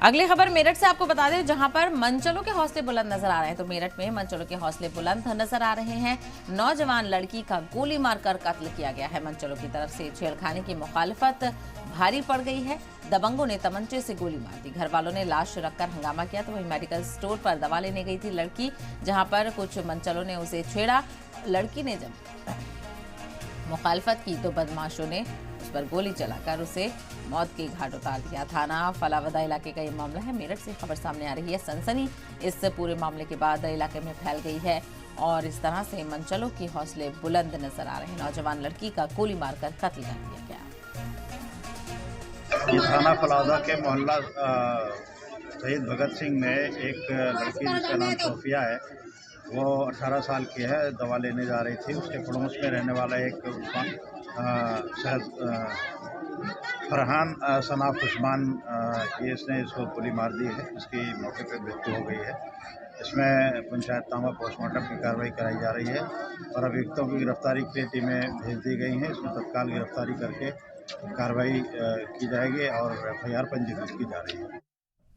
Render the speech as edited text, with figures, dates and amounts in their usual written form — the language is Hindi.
अगली खबर मेरठ से आपको बता दें, जहां पर मनचलों के हौसले बुलंद नजर आ रहे हैं। तो मेरठ में मनचलों के हौसले बुलंद नजर आ रहे हैं। नौजवान लड़की का गोली मारकर कत्ल किया गया है। मनचलों की तरफ से छेड़खानी की मुखालिफत भारी पड़ गई है। दबंगों ने तमंचे से गोली मार दी। घर वालों ने लाश रखकर हंगामा किया। तो वहीं मेडिकल स्टोर पर दवा लेने गई थी लड़की, जहां पर कुछ मनचलों ने उसे छेड़ा। लड़की ने जब मुखालिफत की तो बदमाशों ने उस पर गोली चलाकर उसे मौत के घाट उतार दिया। थाना फलावदा इलाके का ये मामला है। मेरठ से खबर सामने आ रही है। सनसनी इस पूरे मामले के बाद इलाके में फैल गई है और इस तरह से मनचलों के हौसले बुलंद नजर आ रहे हैं। नौजवान लड़की का गोली मारकर कत्ल कर दिया गया। ये थाना फलावदा के मोहल्ला शहीद भगत सिंह में एक लड़की जिसका नाम सोफिया है, वो 18 साल की है, दवा लेने जा रही थी। उसके पड़ोस में रहने वाला एक फरहान सनाफ उस्मान, इसने इसको गोली मार दी है। इसकी मौके पर मृत्यु हो गई है। इसमें पंचायत तांबा पोस्टमार्टम की कार्रवाई कराई जा रही है और अभियुक्तों की गिरफ्तारी के लिए टीमें भेज दी गई हैं। इसमें तत्काल गिरफ्तारी करके कार्रवाई की जाएगी और FIR पंजीकृत की जा रही है।